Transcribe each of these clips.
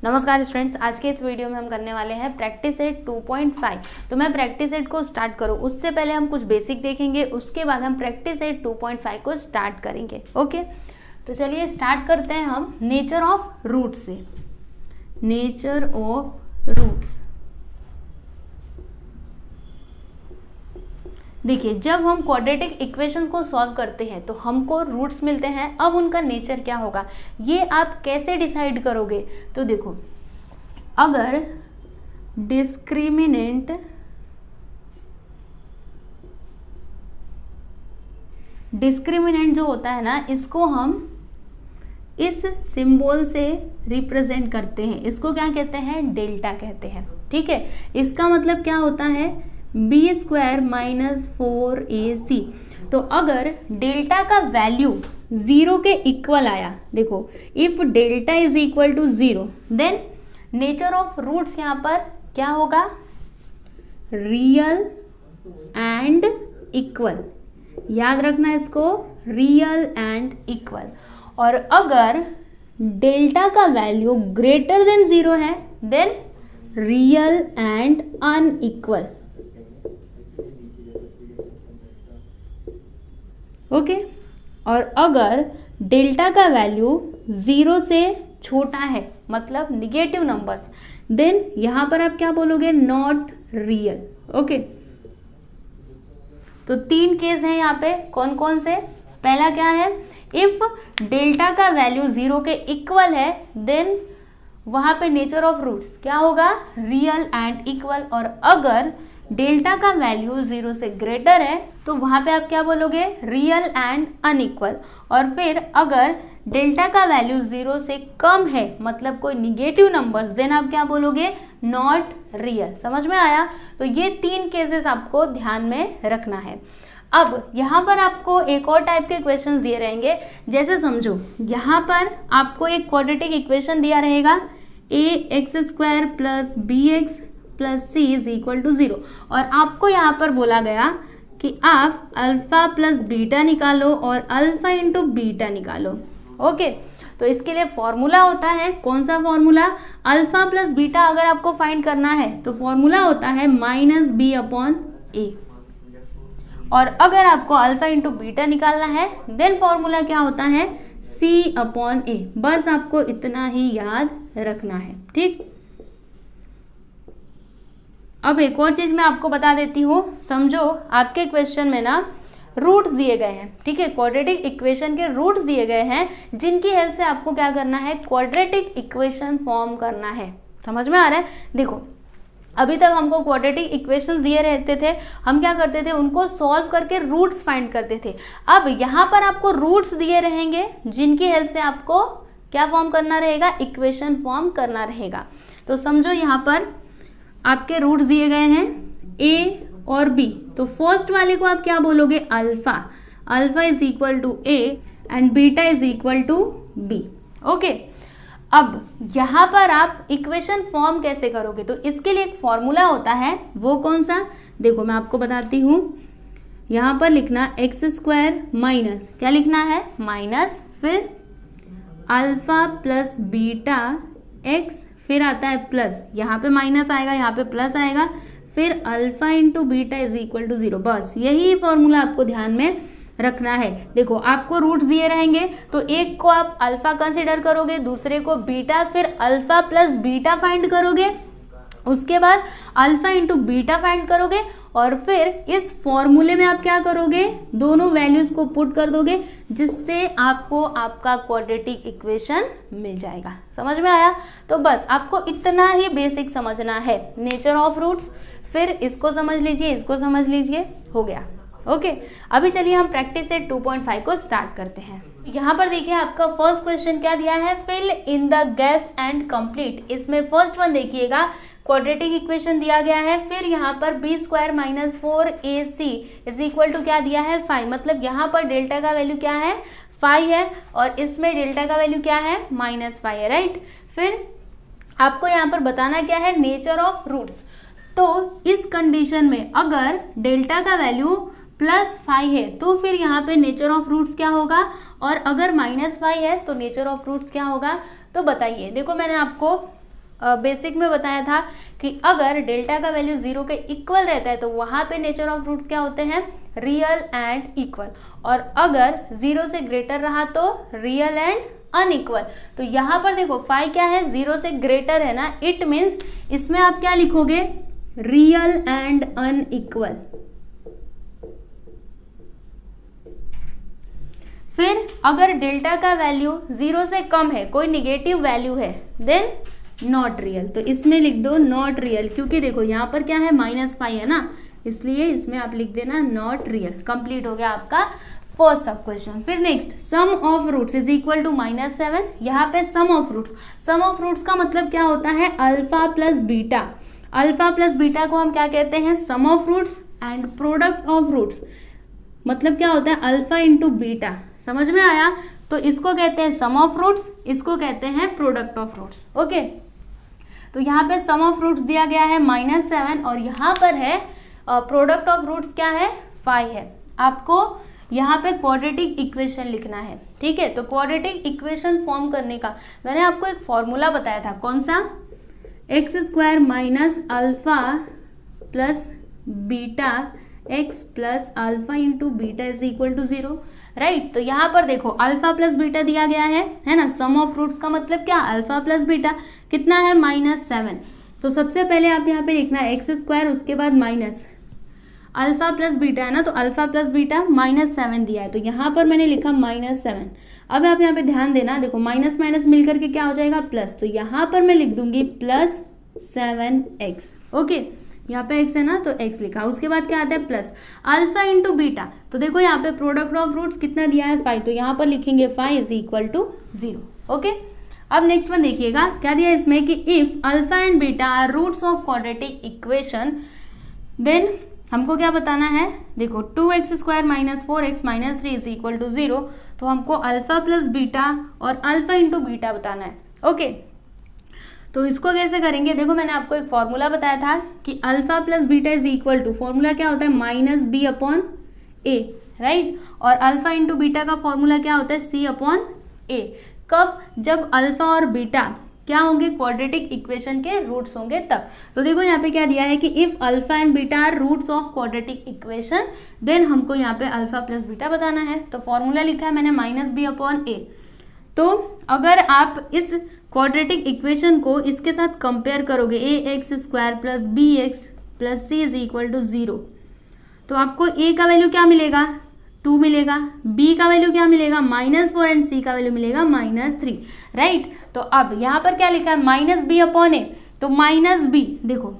नमस्कार स्टूडेंट्स, आज के इस वीडियो में हम करने वाले हैं प्रैक्टिस सेट 2.5। तो मैं प्रैक्टिस सेट को स्टार्ट करूं उससे पहले हम कुछ बेसिक देखेंगे, उसके बाद हम प्रैक्टिस सेट 2.5 को स्टार्ट करेंगे। ओके, तो चलिए स्टार्ट करते हैं हम नेचर ऑफ रूट्स से। नेचर ऑफ रूट्स, देखिए जब हम क्वाड्रेटिक इक्वेशंस को सॉल्व करते हैं तो हमको रूट्स मिलते हैं। अब उनका नेचर क्या होगा ये आप कैसे डिसाइड करोगे? तो देखो, अगर डिस्क्रिमिनेंट जो होता है ना, इसको हम इस सिंबल से रिप्रेजेंट करते हैं। इसको क्या कहते हैं? डेल्टा कहते हैं। ठीक है, इसका मतलब क्या होता है? b² minus 4ac। तो अगर डेल्टा का वैल्यू 0 के इक्वल आया, देखो if delta is equal to 0 then nature of roots यहाँ पर क्या होगा? Real and equal. याद रखना इसको, रियल एंड इक्वल। और अगर डेल्टा का वैल्यू ग्रेटर देन 0 है then real and unequal. Okay, और अगर डेल्टा का वैल्यू 0 से छोटा है, मतलब निगेटिव नंबर्स, देन यहां पर आप क्या बोलोगे? Not real. ओके, तो 3 केस हैं यहाँ पे। कौन कौन से? पहला क्या है? इफ डेल्टा का वैल्यू 0 के इक्वल है देन वहां पे नेचर ऑफ रूट्स क्या होगा? Real and equal. और अगर डेल्टा का वैल्यू 0 से ग्रेटर है तो वहां पे आप क्या बोलोगे? Real and unequal. और फिर अगर डेल्टा का वैल्यू 0 से कम है, मतलब कोई निगेटिव नंबर्स, देन आप क्या बोलोगे? Not real. समझ में आया? तो ये 3 केसेस आपको ध्यान में रखना है। अब यहाँ पर आपको एक और टाइप के क्वेश्चंस दिए रहेंगे। जैसे समझो, यहाँ पर आपको एक क्वाड्रेटिक इक्वेशन दिया रहेगा ax² plus bx plus c is equal to 0, और आपको यहाँ पर बोला गया कि आप अल्फा प्लस बीटा निकालो और अल्फा इंटू बीटा निकालो। ओके, तो इसके लिए फॉर्मूला होता है, कौन सा फॉर्मूला? अल्फा प्लस बीटा अगर आपको फाइंड करना है तो फॉर्मूला होता है -b/a। और अगर आपको अल्फा इंटू बीटा निकालना है देन फॉर्मूला क्या होता है? c/a। बस आपको इतना ही याद रखना है। ठीक, अब एक और चीज मैं आपको बता देती हूँ। समझो आपके क्वेश्चन में ना रूट्स दिए गए हैं। ठीक है, क्वाड्रेटिक इक्वेशन के रूट्स दिए गए हैं, जिनकी हेल्प से आपको क्या करना है? क्वाड्रेटिक इक्वेशन फॉर्म करना है। समझ में आ रहा है? देखो, अभी तक हमको क्वाड्रेटिक इक्वेशंस दिए रहते थे, हम क्या करते थे? उनको सॉल्व करके रूट्स फाइंड करते थे। अब यहाँ पर आपको रूट्स दिए रहेंगे, जिनकी हेल्प से आपको क्या फॉर्म करना रहेगा? इक्वेशन फॉर्म करना रहेगा। तो समझो यहाँ पर आपके रूट्स दिए गए हैं a और b। तो फर्स्ट वाले को आप क्या बोलोगे? Alpha. Alpha is equal to a and beta is equal to b। Okay, अब यहाँ पर आप इक्वेशन फॉर्म कैसे करोगे? तो इसके लिए एक फॉर्मूला होता है, वो कौन सा? देखो मैं आपको बताती हूँ। यहाँ पर लिखना x² माइनस, क्या लिखना है? माइनस, फिर अल्फा प्लस बीटा x, फिर आता है प्लस, यहाँ पे माइनस आएगा, यहाँ पे प्लस आएगा, फिर alpha into beta is equal to 0। बस यही फॉर्मूला आपको ध्यान में रखना है। देखो आपको रूट्स दिए रहेंगे तो एक को आप अल्फा कंसिडर करोगे, दूसरे को बीटा, फिर अल्फा प्लस बीटा फाइंड करोगे, उसके बाद अल्फा इंटू बीटा फाइंड करोगे, और फिर इस फॉर्मूले में आप क्या करोगे? दोनों वैल्यूज को पुट कर दोगे, जिससे आपको आपका क्वाड्रेटिक इक्वेशन मिल जाएगा। समझ में आया? तो बस आपको इतना ही बेसिक समझना है, नेचर ऑफ रूट्स। फिर इसको समझ लीजिए, इसको समझ लीजिए, हो गया। ओके, अभी चलिए हम प्रैक्टिस सेट 2.5 को स्टार्ट करते हैं। यहाँ पर देखिए आपका फर्स्ट क्वेश्चन क्या दिया है? Fill in the gaps and complete. इसमें फर्स्ट वन देखिएगा, क्वाड्रेटिक इक्वेशन दिया गया है, फिर यहाँ पर b² minus 4ac is equal to क्या दिया है? 5। मतलब यहाँ पर डेल्टा का वैल्यू क्या है? 5 है, और इसमें डेल्टा का वैल्यू क्या है? -5 है, राइट। फिर आपको यहाँ पर बताना क्या है? Nature of roots. तो इस कंडीशन में अगर डेल्टा का वैल्यू +5 है तो फिर यहाँ पे नेचर ऑफ रूट्स क्या होगा? और अगर -5 है तो नेचर ऑफ रूट्स क्या होगा? तो बताइए। देखो मैंने आपको बेसिक में बताया था कि अगर डेल्टा का वैल्यू 0 के इक्वल रहता है तो वहां पे नेचर ऑफ रूट्स क्या होते हैं, रियल एंड इक्वल, और अगर 0 से ग्रेटर रहा तो रियल एंड अनइक्वल। तो यहाँ पर देखो फाई क्या है, 0 से ग्रेटर है ना, इट मीन्स इसमें आप क्या लिखोगे, रियल एंड अनइक्वल। फिर अगर डेल्टा का वैल्यू 0 से कम है, कोई निगेटिव वैल्यू है, देन नॉट रियल। तो इसमें लिख दो नॉट रियल, क्योंकि देखो यहाँ पर क्या है, -5 है ना, इसलिए इसमें आप लिख देना नॉट रियल। कंप्लीट हो गया आपका फर्स्ट सब क्वेश्चन। फिर next, sum of roots is equal to -7। यहाँ पे सम ऑफ रूट्स का मतलब क्या होता है, alpha plus beta. Alpha plus beta को हम क्या कहते हैं, sum of roots, and product of roots मतलब क्या होता है, अल्फा इंटू बीटा। समझ में आया? तो इसको कहते हैं सम ऑफ रूट्स, इसको कहते हैं प्रोडक्ट ऑफ रूट्स। ओके, तो यहाँ पे सम ऑफ रूट्स दिया गया है -7 और यहाँ पर है प्रोडक्ट ऑफ रूट्स क्या है, 5 है। आपको यहाँ पे क्वाड्रेटिक इक्वेशन लिखना है, ठीक है। तो क्वाड्रेटिक इक्वेशन फॉर्म करने का मैंने आपको एक फॉर्मूला बताया था, कौन सा, x² minus alpha plus beta x plus alpha into beta is equal to 0, right. तो यहाँ पर देखो अल्फा प्लस बीटा दिया गया है ना, सम ऑफ रूट्स का मतलब क्या, अल्फा प्लस बीटा, कितना है, -7। तो सबसे पहले आप यहाँ पे लिखना है x², उसके बाद माइनस अल्फा प्लस बीटा है ना, तो अल्फा प्लस बीटा -7 दिया है, तो यहाँ पर मैंने लिखा -7। अब आप यहाँ पे ध्यान देना, देखो माइनस माइनस मिल करके क्या हो जाएगा, प्लस, तो यहाँ पर मैं लिख दूंगी +7x। ओके, यहाँ पे x है ना, तो x लिखा, उसके बाद क्या आता है, प्लस अल्फा इंटू बीटा। तो देखो यहाँ पे प्रोडक्ट ऑफ रूट्स कितना दिया है, 5, तो यहाँ पर लिखेंगे 5 इज इक्वल टू 0। ओके, अब नेक्स्ट वन देखिएगा क्या दिया है इसमें कि if alpha and beta are roots of quadratic equation, then हमको क्या बताना है, देखो 2x² minus 4x minus 3 is equal to 0। तो हमको अल्फा प्लस बीटा और अल्फा इंटू बीटा बताना है। ओके, तो इसको कैसे करेंगे, देखो मैंने आपको एक फॉर्मूला बताया था कि alpha plus beta is equal to, formula क्या होता है, -b/a, राइट। और अल्फा इंटू बीटा का फॉर्मूला क्या होता है, c/a। कब, जब अल्फा और बीटा क्या होंगे, क्वाड्रेटिक इक्वेशन के रूट्स होंगे तब। तो देखो यहाँ पे क्या दिया है कि if alpha and beta are roots of quadratic equation, then हमको यहाँ पे अल्फा प्लस बीटा बताना है। तो फॉर्मूला लिखा है मैंने -b/a। तो अगर आप इस क्वाड्रेटिक इक्वेशन को इसके साथ कंपेयर करोगे, ax² plus bx plus c is equal to 0, तो आपको a का वैल्यू क्या मिलेगा, 2 मिलेगा, b का वैल्यू क्या मिलेगा, -4, एंड c का वैल्यू मिलेगा -3, राइट। तो अब यहाँ पर क्या लिखा है, -b/a, तो -b, देखो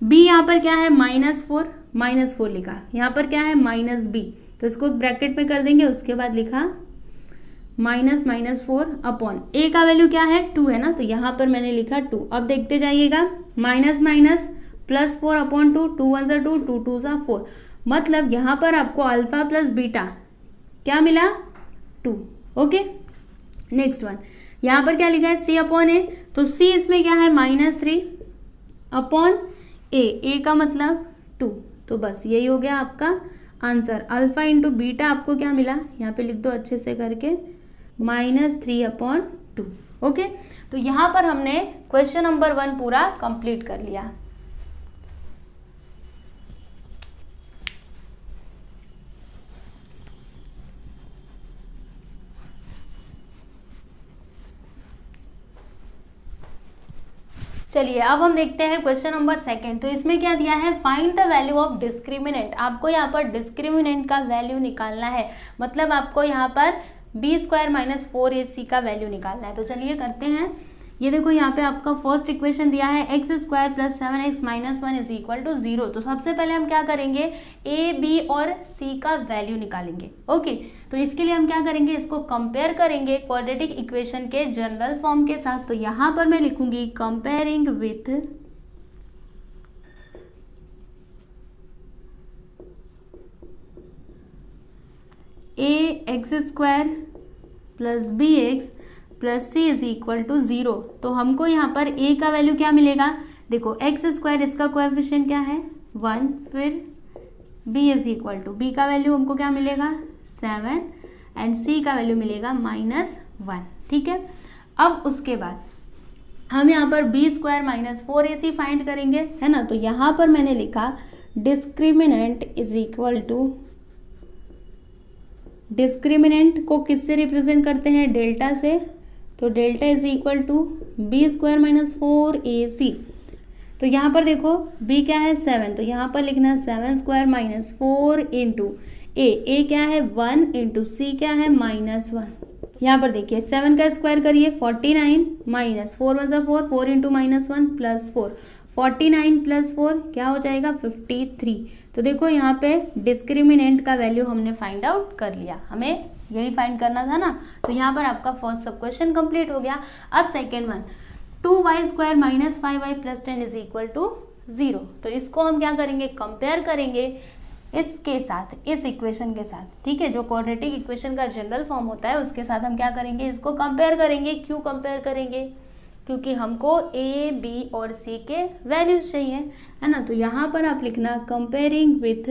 b यहाँ पर क्या है, -4 लिखा, यहाँ पर क्या है, -b, तो इसको ब्रैकेट में कर देंगे, उसके बाद लिखा -4 a का वैल्यू क्या है, 2 है ना, तो यहाँ पर मैंने लिखा 2। अब देखते जाइएगा, माइनस +4/2, 2 1 2, 2 2 4, मतलब यहाँ पर आपको अल्फा प्लस बीटा क्या मिला, 2। ओके, नेक्स्ट वन, यहाँ पर क्या लिखा है, c/a, तो c इसमें क्या है, -3/a का मतलब 2। तो बस यही हो गया आपका आंसर। अल्फा इंटू बीटा आपको क्या मिला, यहाँ पे लिख दो अच्छे से करके, -3/2। ओके, तो यहाँ पर हमने क्वेश्चन नंबर 1 पूरा कंप्लीट कर लिया। चलिए अब हम देखते हैं क्वेश्चन नंबर 2। तो इसमें क्या दिया है, find the value of discriminant. आपको यहाँ पर डिस्क्रिमिनेंट का वैल्यू निकालना है, मतलब आपको यहाँ पर b² माइनस 4ac का वैल्यू निकालना है। तो चलिए करते हैं। ये देखो यहाँ पे आपका फर्स्ट इक्वेशन दिया है x² plus 7x minus 1 is equal to 0। तो सबसे पहले हम क्या करेंगे, a, b और c का वैल्यू निकालेंगे। ओके, तो इसके लिए हम क्या करेंगे, इसको कंपेयर करेंगे क्वाड्रेटिक इक्वेशन के जनरल फॉर्म के साथ। तो यहाँ पर मैं लिखूंगी comparing with ax² plus bx plus c is equal to 0। तो हमको यहाँ पर a का वैल्यू क्या मिलेगा, देखो x², इसका कोएफिशिएंट क्या है 1, फिर b is equal to, b का वैल्यू हमको क्या मिलेगा 7, एंड c का वैल्यू मिलेगा -1। ठीक है, अब उसके बाद हम यहाँ पर B square minus 4ac find करेंगे, है ना। तो यहाँ पर मैंने लिखा discriminant is equal to, discriminant को किससे रिप्रेजेंट करते हैं, डेल्टा से। तो delta is equal to b square minus 4ac। तो यहाँ पर देखो b क्या है 7, तो यहाँ पर लिखना 7 स्क्वायर माइनस 4 इंटू ए क्या है 1 इंटू सी क्या है -1। यहाँ पर देखिए 7 का स्क्वायर करिए 49 माइनस 4 + 4, 4 इंटू -1 प्लस 4, 49 प्लस 4 क्या हो जाएगा 53। तो देखो यहाँ पे डिस्क्रिमिनेंट का वैल्यू हमने फाइंड आउट कर लिया, हमें यही फाइंड करना था ना। तो यहाँ पर आपका फर्स्ट सब क्वेश्चन कंप्लीट हो गया। अब second one, 2y square minus 5y plus 10 is equal to 0। तो इसको हम क्या करेंगे, कंपेयर करेंगे इसके साथ, इस इक्वेशन के साथ, ठीक है। जो क्वाड्रेटिक इक्वेशन का जनरल फॉर्म होता है उसके साथ हम क्या करेंगे, इसको कंपेयर करेंगे। क्यों कंपेयर करेंगे, क्योंकि हमको a, b और c के वैल्यूज चाहिए, है ना। तो यहाँ पर आप लिखना कंपेयरिंग विथ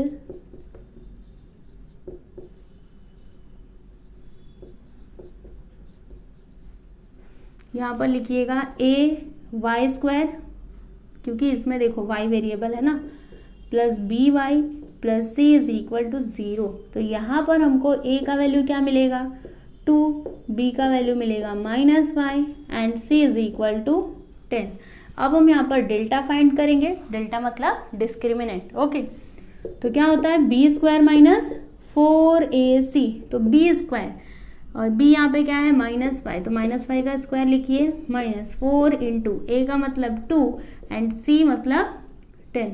यहाँ पर लिखिएगा ay स्क्वायर, क्योंकि इसमें देखो y वेरिएबल है ना, plus by plus c is equal to 0। तो यहाँ पर हमको a का वैल्यू क्या मिलेगा 2, b का वैल्यू मिलेगा -5 and c is equal to 10। अब हम यहाँ पर डेल्टा फाइंड करेंगे, डेल्टा मतलब डिस्क्रिमिनेंट, ओके। तो क्या होता है b स्क्वायर माइनस 4ac, तो b स्क्वायर और b यहाँ पे क्या है -5, तो -5 का स्क्वायर लिखिए -4 इंटू a का मतलब 2 एंड c मतलब 10।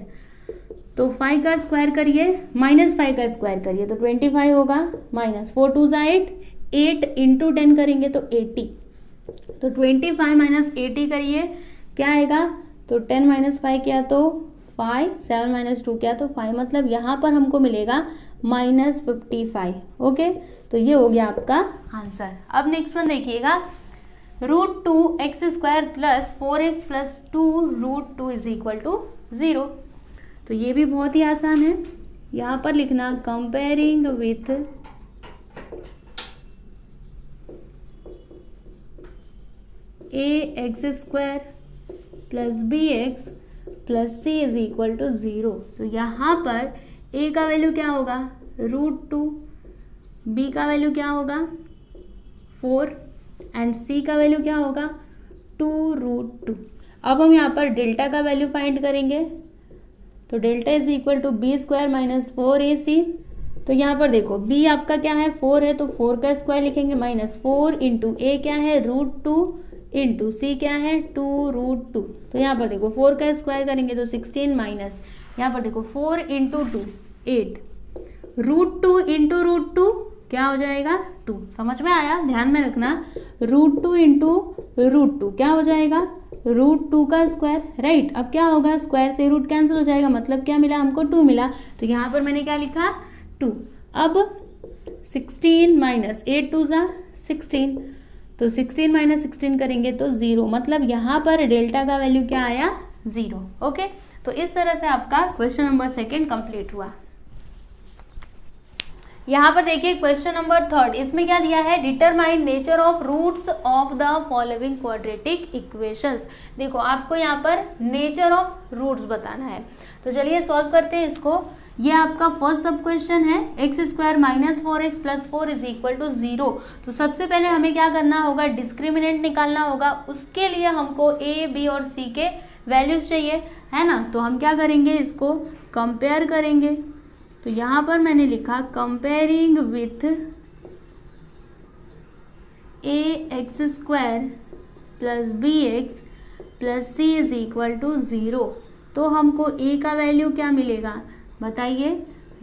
तो 5 का स्क्वायर करिए, -5 का स्क्वायर करिए तो 25 होगा, -4 2 8, 8 इंटू 10 करेंगे तो 80। तो 25 माइनस 80 करिए क्या आएगा, तो 10 माइनस 5 किया तो 5, 7 माइनस 2 किया तो 5, मतलब यहाँ पर हमको मिलेगा -55, ओके। तो ये हो गया आपका आंसर। अब नेक्स्ट वन देखिएगा, √2x² plus 4x plus 2√2 is equal to 0। तो ये भी बहुत ही आसान है, यहाँ पर लिखना comparing with ax² plus bx plus c is equal to 0। तो यहाँ पर a का वैल्यू क्या होगा √2, b का वैल्यू क्या होगा 4 एंड c का वैल्यू क्या होगा 2√2। अब हम यहाँ पर डेल्टा का वैल्यू फाइंड करेंगे, तो delta is equal to b square minus 4ac। तो यहाँ पर देखो b आपका क्या है 4 है, तो 4 का स्क्वायर लिखेंगे -4 इंटू a क्या है √2 इंटू c क्या है 2√2। तो यहाँ पर देखो 4 का स्क्वायर करेंगे तो 16 माइनस यहाँ पर देखो 4 इंटू 2 8, √2 इंटू √2 क्या हो जाएगा 2। समझ में आया, ध्यान में रखना, √2 इंटू √2 क्या हो जाएगा √2 का स्क्वायर, राइट। अब क्या होगा, स्क्वायर से रूट कैंसिल हो जाएगा, मतलब क्या मिला हमको 2 मिला। तो यहाँ पर मैंने क्या लिखा 2। अब 16 माइनस 8 2 ज़ा 16, तो 16 माइनस 16 करेंगे तो 0, मतलब यहाँ पर डेल्टा का वैल्यू क्या आया 0, ओके। तो इस तरह से आपका क्वेश्चन नंबर 2 कंप्लीट हुआ। यहाँ पर देखिए क्वेश्चन नंबर 3, इसमें क्या दिया है, determine nature of roots of the following quadratic equations. देखो आपको यहाँ पर नेचर ऑफ रूट्स बताना है, तो चलिए सॉल्व करते हैं इसको। ये आपका फर्स्ट सब क्वेश्चन है, x² minus 4x plus 4 is equal to 0। तो सबसे पहले हमें क्या करना होगा, डिस्क्रिमिनेंट निकालना होगा। उसके लिए हमको a, b और c के वैल्यूज चाहिए, है ना। तो हम क्या करेंगे, इसको कंपेयर करेंगे। तो यहाँ पर मैंने लिखा comparing with ax² plus bx plus c is equal to 0। तो हमको a का वैल्यू क्या मिलेगा बताइए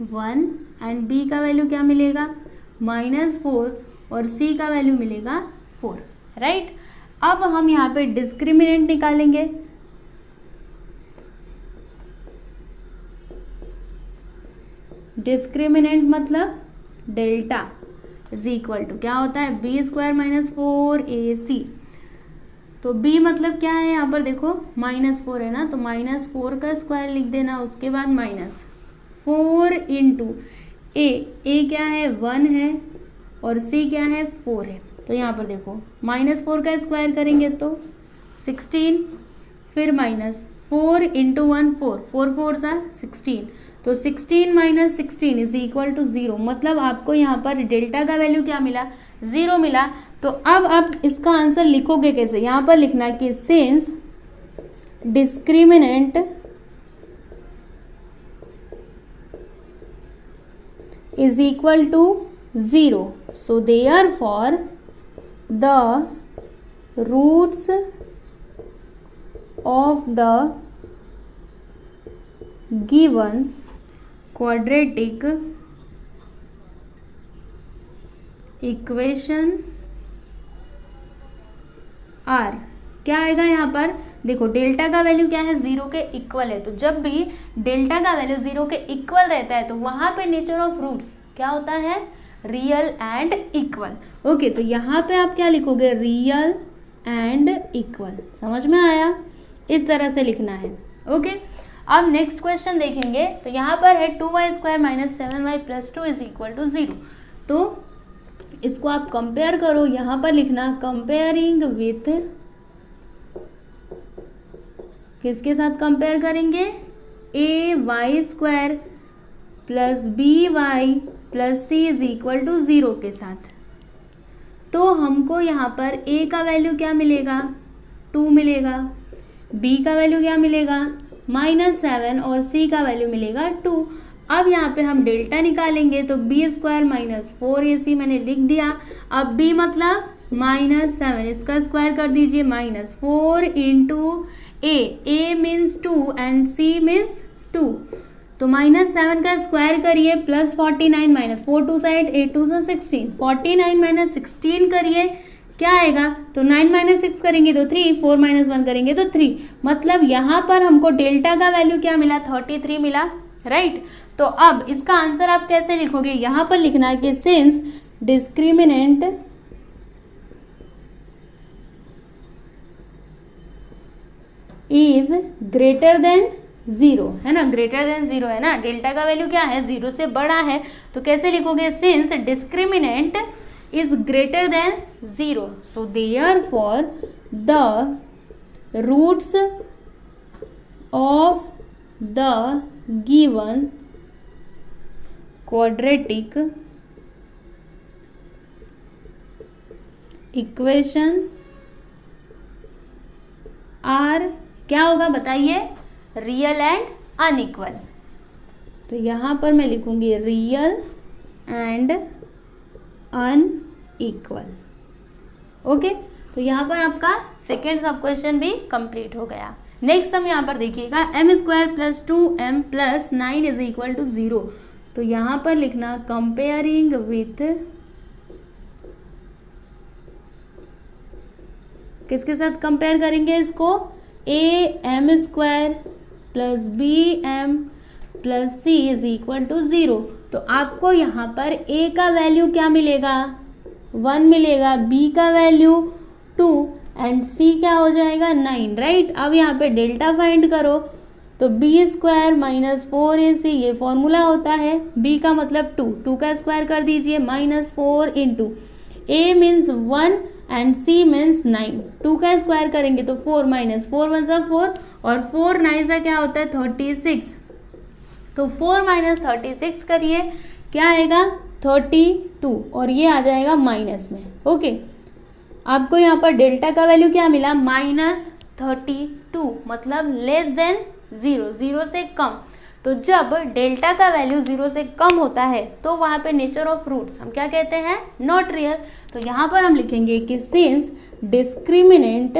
1 एंड b का वैल्यू क्या मिलेगा -4 और c का वैल्यू मिलेगा 4, राइट। अब हम यहाँ पे डिस्क्रिमिनेंट निकालेंगे। डिस्क्रिमिनेंट मतलब डेल्टा इज इक्वल टू क्या होता है b² माइनस 4ac। तो b मतलब क्या है, यहाँ पर देखो -4 है ना, तो -4 का स्क्वायर लिख देना, उसके बाद -4 इंटू a क्या है 1 है और c क्या है 4 है। तो यहाँ पर देखो -4 का स्क्वायर करेंगे तो 16, फिर माइनस 4 इंटू 1 4, 4 4 सा 16, तो 16 माइनस 16 इज इक्वल टू 0। मतलब आपको यहाँ पर डेल्टा का वैल्यू क्या मिला, 0 मिला। तो अब आप इसका आंसर लिखोगे कैसे, यहाँ पर लिखना कि since discriminant is equal to 0, so therefore the roots of the given quadratic equation are, क्या आएगा यहाँ पर, देखो डेल्टा का वैल्यू क्या है, 0 के इक्वल है। तो जब भी डेल्टा का वैल्यू 0 के इक्वल रहता है तो वहां पे नेचर ऑफ रूट्स क्या होता है, रियल एंड इक्वल। ओके, तो यहाँ पे आप क्या लिखोगे, रियल एंड इक्वल। समझ में आया, इस तरह से लिखना है। ओके, अब नेक्स्ट क्वेश्चन देखेंगे। तो यहाँ पर है 2y² minus 7y plus 2 is equal to 0। तो इसको आप कंपेयर करो, यहाँ पर लिखना कंपेयरिंग विथ, किसके साथ कंपेयर करेंगे, ay² plus by plus c is equal to 0 के साथ। तो हमको यहाँ पर a का वैल्यू क्या मिलेगा, 2 मिलेगा, b का वैल्यू क्या मिलेगा, -7 और c का वैल्यू मिलेगा 2। अब यहाँ पे हम डेल्टा निकालेंगे तो b² माइनस 4ac मैंने लिख दिया। अब b मतलब -7, इसका स्क्वायर कर दीजिए, -4 into a means 2 and c means 2, तो -7 का स्क्वायर करिए plus 49 minus 4 two side, 8 2 16, 49 minus 16 करिए, क्या आएगा, तो 9 माइनस 6 करेंगे तो 3, 4 माइनस 1 करेंगे तो 3। मतलब यहाँ पर हमको डेल्टा का वैल्यू क्या मिला, 33 मिला, राइट। तो अब इसका आंसर आप कैसे लिखोगे, यहाँ पर लिखना है कि since discriminant is greater than 0, है ना, ग्रेटर देन 0 है ना, डेल्टा का वैल्यू क्या है, 0 से बड़ा है। तो कैसे लिखोगे, since discriminant is greater than 0, so therefore the roots of the given quadratic equation are, क्या होगा बताइए, रियल एंड अनइक्वल। तो यहाँ पर मैं लिखूंगी रियल एंड अनइक्वल। ओके, तो यहाँ पर आपका सेकेंड सब क्वेश्चन भी कंप्लीट हो गया। नेक्स्ट हम यहाँ पर देखिएगा m² plus 2m plus 9 is equal to 0। तो यहाँ पर लिखना कंपेयरिंग विथ, किसके साथ कंपेयर करेंगे इसको, am² plus bm plus c is equal to 0। तो आपको यहाँ पर a का वैल्यू क्या मिलेगा, 1 मिलेगा, b का वैल्यू 2 एंड c क्या हो जाएगा, 9, राइट। अब यहाँ पे डेल्टा फाइंड करो, तो b² माइनस 4ac, ये फॉर्मूला होता है, b का मतलब 2 का स्क्वायर कर दीजिए, -4 into a means 1 and c means 9, 2 का स्क्वायर करेंगे तो 4 माइनस 4 1 सा 4 और 4 9 सा क्या होता है 36, तो 4 माइनस 36 करिए, क्या आएगा 32 और ये आ जाएगा माइनस में। ओके, आपको यहाँ पर डेल्टा का वैल्यू क्या मिला, -32, मतलब लेस देन 0, 0 से कम। तो जब डेल्टा का वैल्यू 0 से कम होता है तो वहाँ पे नेचर ऑफ रूट्स हम क्या कहते हैं, नॉट रियल। तो यहाँ पर हम लिखेंगे कि since discriminant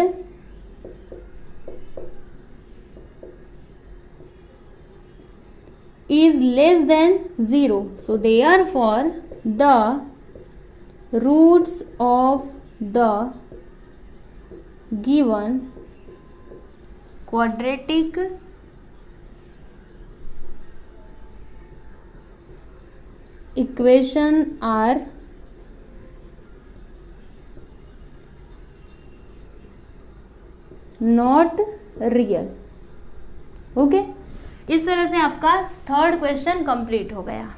is less than 0, so therefore the roots of the given quadratic equation are not real। Okay, इस तरह से आपका थर्ड क्वेश्चन कंप्लीट हो गया।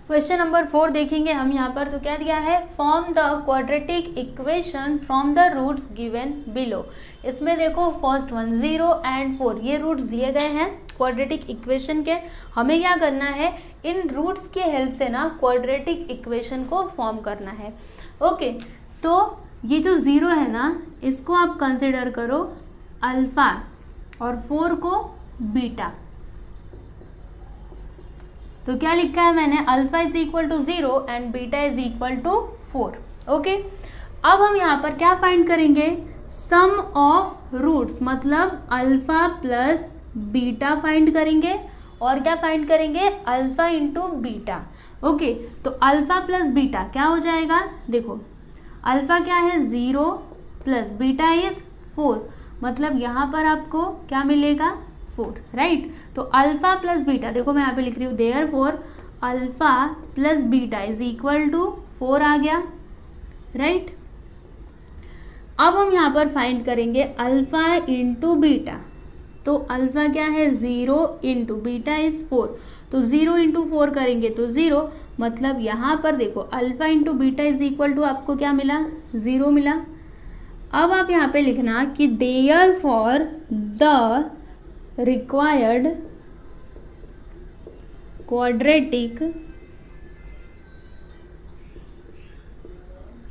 क्वेश्चन नंबर 4 देखेंगे हम यहाँ पर। तो क्या दिया है, form the quadratic equation from the roots given below. इसमें देखो फर्स्ट वन 0 एंड 4 ये रूट्स दिए गए हैं क्वाड्रेटिक इक्वेशन के। हमें क्या करना है, इन रूट्स की हेल्प से ना क्वाड्रेटिक इक्वेशन को फॉर्म करना है। ओके, तो ये जो 0 है ना, इसको आप कंसिडर करो अल्फा और 4 को बीटा। तो क्या लिखा है मैंने, alpha is equal to 0 and beta is equal to 4। Okay, अब हम यहाँ पर क्या फाइंड करेंगे, सम ऑफ रूट्स, मतलब अल्फा प्लस बीटा फाइंड करेंगे। और क्या फाइंड करेंगे, अल्फा इंटू बीटा। ओके, तो अल्फा प्लस बीटा क्या हो जाएगा, देखो अल्फा क्या है 0 प्लस बीटा इज 4, मतलब यहाँ पर आपको क्या मिलेगा 4, राइट। तो अल्फा प्लस बीटा, देखो मैं यहाँ पे लिख रही हूँ therefore alpha plus beta is equal to 4 आ गया, राइट। अब हम यहाँ पर फाइंड करेंगे अल्फा इंटू बीटा। तो अल्फा क्या है 0 इंटू बीटा इज 4, तो 0 इंटू 4 करेंगे तो 0, मतलब यहाँ पर देखो alpha into beta is equal to आपको क्या मिला 0 मिला। अब आप यहाँ पे लिखना कि therefore the required quadratic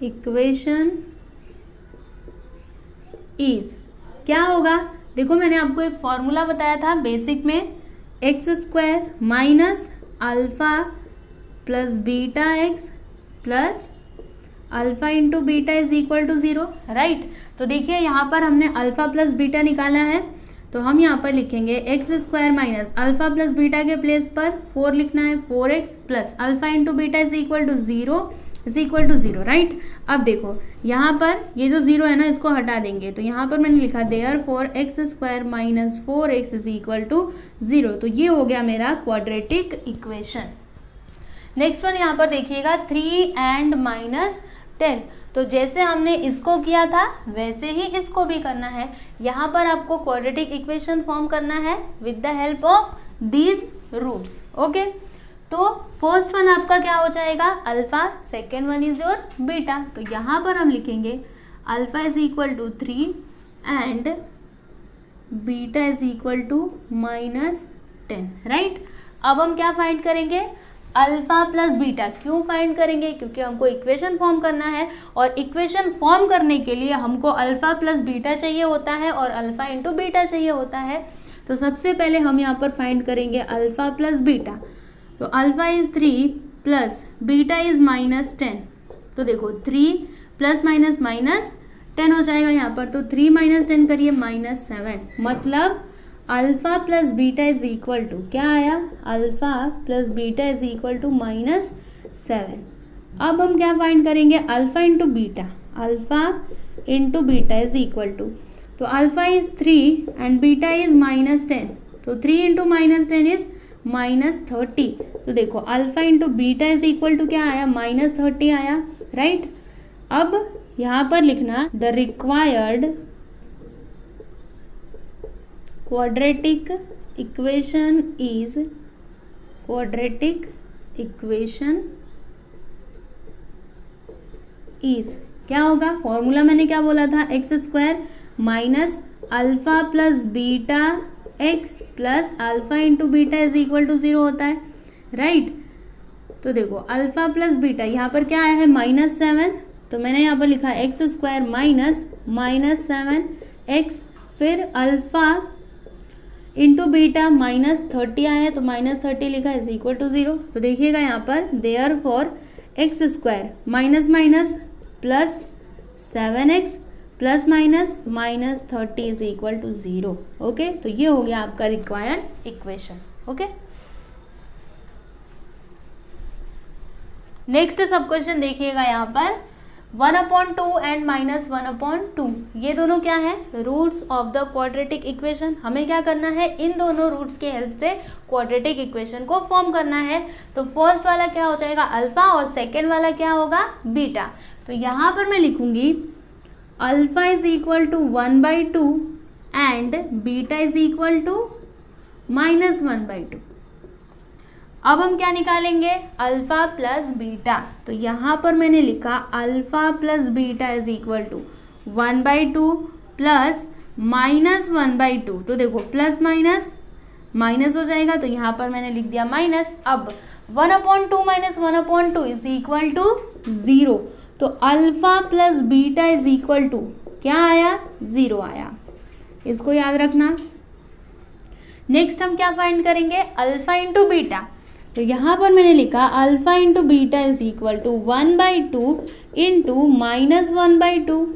equation is, क्या होगा, देखो मैंने आपको एक फॉर्मूला बताया था बेसिक में, x square minus alpha plus beta x plus alpha into beta is equal to 0, right. तो देखिए यहाँ पर हमने अल्फा प्लस बीटा निकाला है, तो हम यहाँ पर लिखेंगे x square minus alpha plus beta के प्लेस पर 4 लिखना है, 4x plus alpha into beta is equal to 0, right. अब देखो यहाँ पर ये जो 0 है ना, इसको हटा देंगे, तो यहाँ पर मैंने लिखा therefore x square minus 4x is equal to 0। तो ये हो गया मेरा क्वाड्रेटिक इक्वेशन। नेक्स्ट वन यहाँ पर देखिएगा 3 एंड माइनस 10। तो जैसे हमने इसको किया था वैसे ही इसको भी करना है। यहाँ पर आपको क्वाड्रेटिक इक्वेशन फॉर्म करना है with the help of these roots. Okay, तो फर्स्ट वन आपका क्या हो जाएगा alpha, second one is your beta. तो यहाँ पर हम लिखेंगे alpha is equal to 3 and beta is equal to -10, right. अब हम क्या फाइंड करेंगे, अल्फा प्लस बीटा। क्यों फाइंड करेंगे, क्योंकि हमको इक्वेशन फॉर्म करना है, और इक्वेशन फॉर्म करने के लिए हमको अल्फा प्लस बीटा चाहिए होता है और अल्फा इंटू बीटा चाहिए होता है। तो सबसे पहले हम यहाँ पर फाइंड करेंगे अल्फा प्लस बीटा। तो alpha is 3 plus beta is -10। तो देखो 3 प्लस माइनस -10 हो जाएगा यहाँ पर, तो 3 - 10 करिए -7, मतलब alpha plus beta is equal to क्या आया, alpha plus beta is equal to -7। अब हम क्या फाइंड करेंगे, alpha into beta, alpha into beta is equal to, तो alpha is 3 and beta is -10, तो 3 इंटू -10 इज -30। तो देखो alpha into beta is equal to क्या आया, -30 आया, राइट। अब यहाँ पर लिखना the required quadratic equation is क्या होगा, फॉर्मूला मैंने क्या बोला था, x square minus alpha plus beta x plus alpha into beta is equal to 0 होता है, राइट। तो देखो अल्फा प्लस बीटा यहाँ पर क्या आया है -7, तो मैंने यहाँ पर लिखा एक्स स्क्वायर माइनस -7x, फिर अल्फा इंटू बीटा -30 आया है, तो -30 लिखा इज इक्वल टू 0। तो देखिएगा यहाँ पर therefore x square minus minus plus 7x plus minus -30 is equal to 0। Okay, तो ये हो गया आपका required equation. Okay, next sub question देखिएगा यहाँ पर 1/2 एंड -1/2, ये दोनों क्या है, roots of the quadratic equation. हमें क्या करना है, इन दोनों रूट्स के हेल्प से क्वाड्रेटिक इक्वेशन को फॉर्म करना है। तो फर्स्ट वाला क्या हो जाएगा अल्फा और सेकेंड वाला क्या होगा बीटा। तो यहाँ पर मैं लिखूंगी alpha is equal to 1/2 and beta is equal to -1/2। अब हम क्या निकालेंगे, अल्फा प्लस बीटा। तो यहाँ पर मैंने लिखा alpha plus beta is equal to 1/2 plus -1/2। तो देखो प्लस माइनस माइनस हो जाएगा, तो यहाँ पर मैंने लिख दिया माइनस। अब 1/2 माइनस 1/2 इज इक्वल टू 0। तो alpha plus beta is equal to क्या आया, 0 आया। इसको याद रखना। नेक्स्ट हम क्या फाइंड करेंगे, अल्फा इंटू बीटा। तो यहाँ पर मैंने लिखा alpha into beta is equal to 1/2 into -1/2।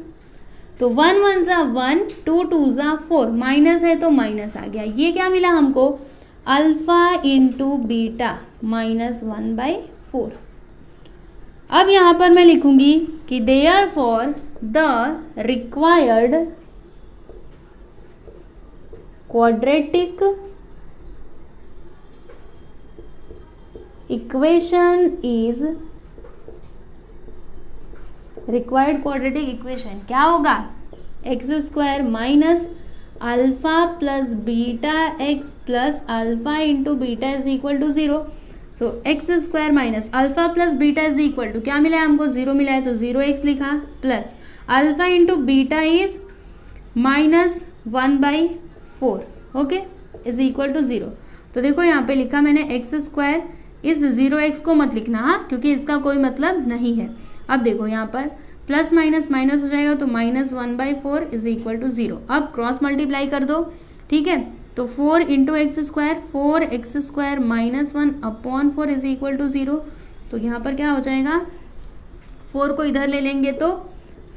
तो 1 1 ज़ा 1, 2 2 ज़ा 4, माइनस है तो माइनस आ गया। ये क्या मिला हमको, अल्फा इंटू बीटा -1/4। अब यहाँ पर मैं लिखूंगी कि therefore the required quadratic equation is, required quadratic equation क्या होगा, x² minus alpha plus beta x plus alpha into beta is equal to 0। So x² minus alpha plus beta is equal to क्या मिला है हमको, 0 मिला है, तो 0x लिखा, plus alpha into beta is -1/4, okay, is equal to 0। तो देखो यहाँ पे लिखा मैंने x², इस 0x को मत लिखना, हाँ, क्योंकि इसका कोई मतलब नहीं है। अब देखो यहाँ पर प्लस माइनस माइनस हो जाएगा, तो -1/4 इज इक्वल टू 0। अब क्रॉस मल्टीप्लाई कर दो, ठीक है। तो 4 into x², 4x² minus 1/4 is equal to 0। तो यहाँ पर क्या हो जाएगा, 4 को इधर ले लेंगे तो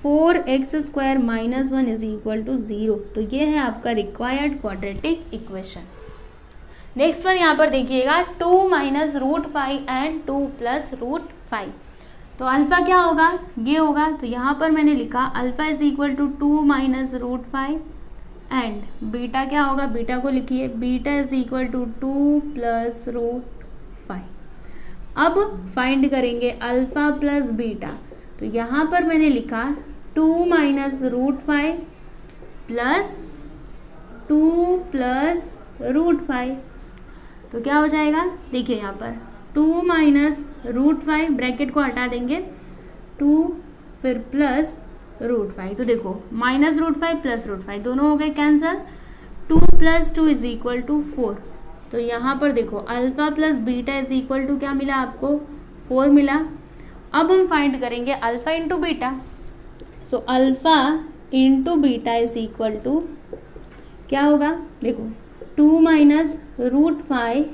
4x² minus 1 is equal to 0। तो ये है आपका required quadratic equation. Next one यहाँ पर देखिएगा 2 माइनस √5 एंड 2 प्लस √5। तो अल्फा क्या होगा, ये होगा। तो यहाँ पर मैंने लिखा alpha is equal to 2 minus √5 and beta क्या होगा, बीटा को लिखिए, beta is equal to 2 plus √5। अब फाइंड करेंगे अल्फा प्लस बीटा। तो यहाँ पर मैंने लिखा 2 माइनस √5 प्लस 2 प्लस √5। तो क्या हो जाएगा, देखिए यहाँ पर 2 माइनस √5, ब्रैकेट को हटा देंगे, 2 फिर प्लस √5। तो देखो माइनस √5 प्लस √5 दोनों हो गए cancel, 2 plus 2 is equal to 4। तो यहाँ पर देखो alpha plus beta is equal to क्या मिला आपको, 4 मिला। अब हम फाइंड करेंगे alpha into beta. So alpha into beta is equal to क्या होगा, देखो 2 माइनस √5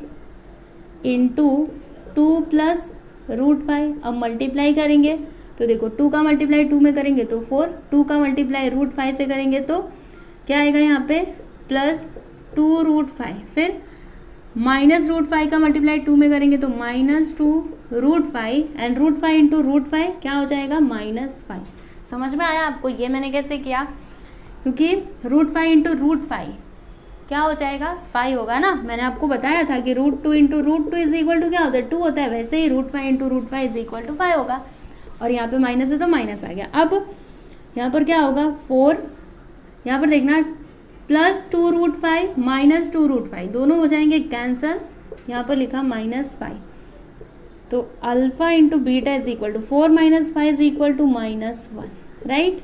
इंटू 2 प्लस √5। अब मल्टीप्लाई करेंगे, तो देखो 2 का मल्टीप्लाई 2 में करेंगे तो 4, 2 का मल्टीप्लाई √5 से करेंगे तो क्या आएगा यहाँ पे, प्लस 2 √5। फिर माइनस √5 का मल्टीप्लाई 2 में करेंगे तो -2 √5 एंड √5 इंटू √5 क्या हो जाएगा, -5। समझ में आया आपको ये मैंने कैसे किया, क्योंकि √5 इंटू √5 क्या हो जाएगा, 5 होगा ना। मैंने आपको बताया था कि √2 इंटू √2 इज इक्वल टू क्या होता है, 2 होता है। वैसे ही √5 इंटू √5 इज इक्वल टू 5 होगा, और यहाँ पे माइनस है तो माइनस आ गया। अब यहाँ पर क्या होगा, 4, यहाँ पर देखना प्लस 2 √5 माइनस 2 √5 दोनों हो जाएंगे कैंसल, यहाँ पर लिखा -5। तो alpha into beta is equal to 4 minus 5 is equal to -1, right.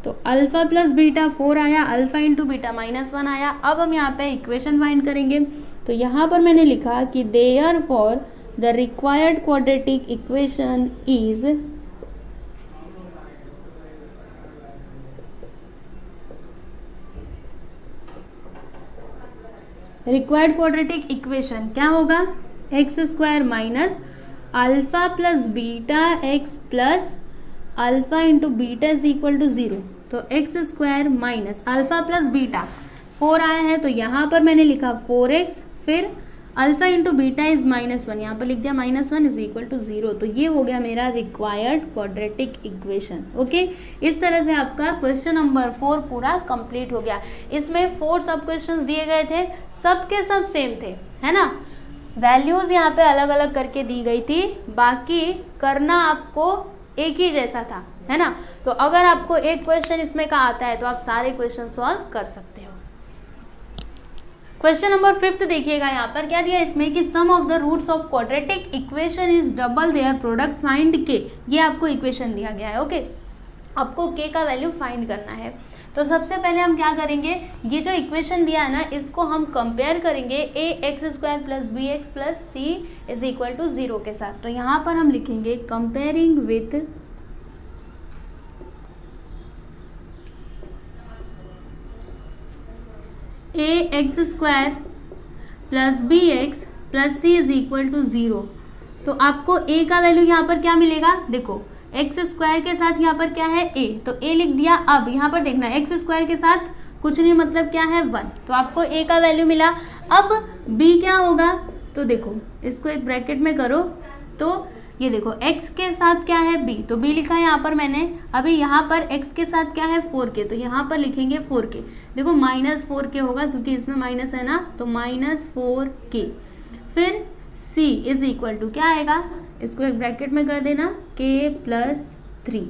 तो अल्फा प्लस बीटा 4 आया, अल्फा इंटू बीटा -1 आया। अब हम यहाँ पे इक्वेशन फाइंड करेंगे। तो यहाँ पर मैंने लिखा कि therefore the required quadratic equation is, required quadratic equation क्या होगा, x² minus alpha plus beta x plus alpha into beta is equal to 0। तो x² minus alpha plus beta 4 आया है, तो यहाँ पर मैंने लिखा 4x, फिर अल्फा इंटू बीटा इज -1, यहाँ पर लिख दिया -1 इज इक्वल टू 0। तो ये हो गया मेरा रिक्वायर्ड क्वाड्रेटिक इक्वेशन, ओके। इस तरह से आपका क्वेश्चन नंबर 4 पूरा कंप्लीट हो गया। इसमें 4 सब क्वेश्चंस दिए गए थे, सब के सब सेम थे, है ना। वैल्यूज यहाँ पे अलग अलग करके दी गई थी, बाकी करना आपको एक ही जैसा था, है ना। तो अगर आपको एक क्वेश्चन इसमें का आता है तो आप सारे क्वेश्चन सॉल्व कर सकते हो। क्वेश्चन नंबर 5 देखिएगा, यहाँ पर क्या दिया इसमें कि sum of the roots of quadratic equation is double their product find के। ये आपको इक्वेशन दिया गया है। ओके, आपको के का वैल्यू फाइंड करना है। तो सबसे पहले हम क्या करेंगे, ये जो इक्वेशन दिया है ना, इसको हम कंपेयर करेंगे a x square plus b x plus c is equal to 0 के साथ। तो यहाँ पर हम लिखेंगे comparing with a x square plus b x plus c is equal to 0। तो आपको ए का वैल्यू यहाँ पर क्या मिलेगा, देखो एक्स स्क्वायर के साथ यहाँ पर क्या है ए, तो ए लिख दिया। अब यहाँ पर देखना एक्स स्क्वायर के साथ कुछ नहीं, मतलब क्या है 1, तो आपको ए का वैल्यू मिला। अब बी क्या होगा, तो देखो इसको एक ब्रैकेट में करो, तो ये देखो x के साथ क्या है b, तो b लिखा है यहाँ पर मैंने। अभी यहाँ पर x के साथ क्या है 4k, तो यहाँ पर लिखेंगे 4k। देखो -4k होगा क्योंकि इसमें माइनस है ना, तो -4k। फिर c इज इक्वल टू क्या आएगा, इसको एक ब्रैकेट में कर देना k प्लस 3।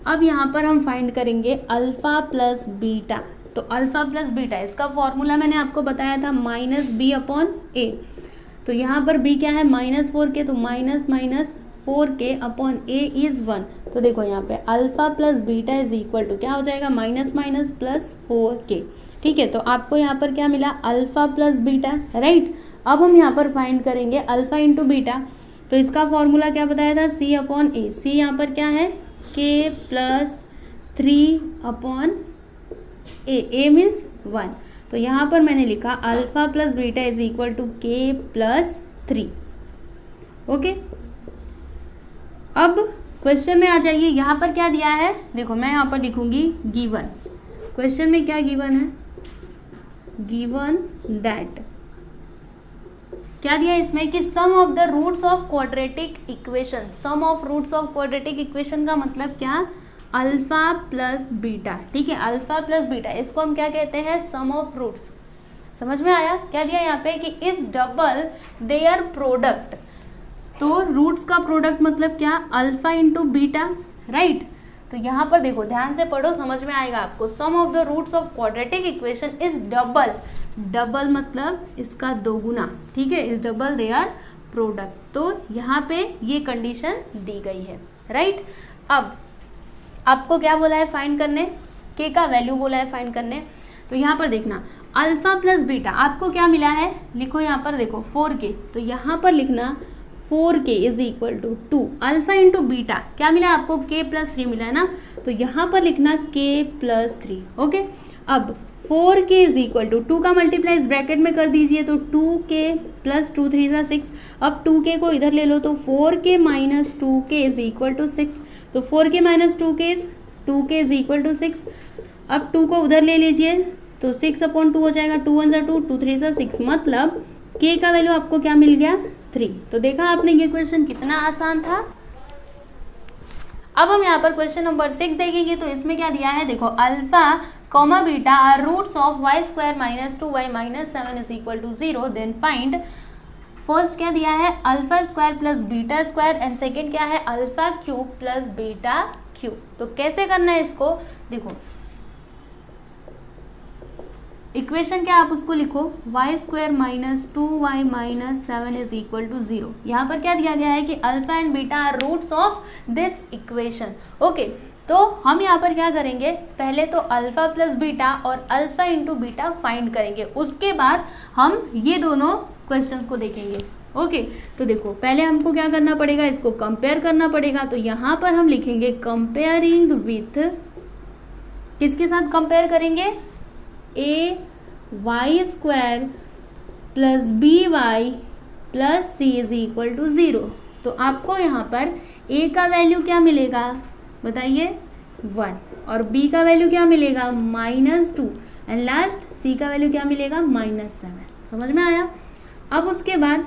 अब यहाँ पर हम फाइंड करेंगे अल्फा प्लस बीटा। तो अल्फा प्लस बीटा, इसका फॉर्मूला मैंने आपको बताया था -b/a। तो यहाँ पर b क्या है -4k, तो -4k/a इज 1। तो देखो यहाँ पे alpha plus beta is equal to क्या हो जाएगा, -4k। ठीक है, तो आपको यहाँ पर क्या मिला, अल्फा प्लस बीटा, राइट। अब हम यहाँ पर फाइंड करेंगे अल्फा इंटू बीटा। तो इसका फॉर्मूला क्या बताया था, c/a। c यहाँ पर क्या है k plus 3/a, a means 1। तो यहाँ पर मैंने लिखा alpha plus beta is equal to k plus 3। Okay, अब क्वेश्चन में आ जाइए। यहाँ पर क्या दिया है, देखो मैं यहाँ पर लिखूंगी गिवन। क्वेश्चन में क्या गिवन है, गिवन दैट, क्या दिया इसमें कि sum of the roots of quadratic equation. Sum of roots of quadratic equation का मतलब क्या, अल्फा प्लस बीटा। ठीक है, अल्फा प्लस बीटा, इसको हम क्या कहते हैं, सम ऑफ रूट्स। समझ में आया, क्या दिया यहाँ पे कि इज डबल देयर प्रोडक्ट। तो रूट्स का प्रोडक्ट मतलब क्या, अल्फा इंटू बीटा, राइट। तो यहाँ पर देखो ध्यान से पढ़ो, समझ में आएगा आपको। Sum of the roots of quadratic equation is double, double मतलब इसका दोगुना, ठीक है, इज डबल देयर प्रोडक्ट। तो यहाँ पे ये कंडीशन दी गई है, राइट। अब आपको क्या बोला है फाइंड करने, के का वैल्यू बोला है फाइंड करने। तो यहाँ पर देखना अल्फा प्लस बीटा, आपको क्या मिला है, लिखो यहाँ पर देखो 4k। तो यहाँ पर लिखना 4k is equal to 2 alpha into beta, क्या मिला आपको, k प्लस 3 मिला है ना। तो यहाँ पर लिखना k प्लस 3। ओके, अब 4k इज इक्वल टू 2 का मल्टीप्लाई इस ब्रैकेट में कर दीजिए, तो 2k प्लस 2 3 = 6। अब 2k को इधर ले लो, तो 4k minus 2k is equal to 6। तो 4k minus 2k is equal to 6। अब 2 को उधर ले लीजिए, तो 6/2 हो जाएगा, 2 1 = 2, 2 3 = 6, मतलब k का वैल्यू आपको क्या मिल गया, 3। तो देखा आपने ये क्वेश्चन कितना आसान था। अब हम यहाँ पर क्वेश्चन नंबर 6 देखेंगे। तो इसमें क्या दिया है, देखो alpha comma beta are roots of y² - 2y - 7 is equal to 0। Then find, first क्या दिया है, alpha square plus beta square, and second क्या है, alpha cube plus beta cube. तो कैसे करना है इसको, देखो इक्वेशन क्या, आप उसको लिखो y² - 2y - 7 is equal to 0। यहाँ पर क्या दिया गया है कि alpha and beta are roots of this equation. Okay, तो हम यहाँ पर क्या करेंगे, पहले तो अल्फा प्लस बीटा और अल्फा इंटू बीटा फाइंड करेंगे, उसके बाद हम ये दोनों क्वेश्चंस को देखेंगे। ओके, तो देखो पहले हमको क्या करना पड़ेगा, इसको कंपेयर करना पड़ेगा। तो यहाँ पर हम लिखेंगे कंपेयरिंग विथ, किसके साथ कंपेयर करेंगे, ay² plus by plus c is equal to 0। तो आपको यहाँ पर a का वैल्यू क्या मिलेगा बताइए, 1, और b का वैल्यू क्या मिलेगा, -2, एंड लास्ट c का वैल्यू क्या मिलेगा, -7। समझ में आया। अब उसके बाद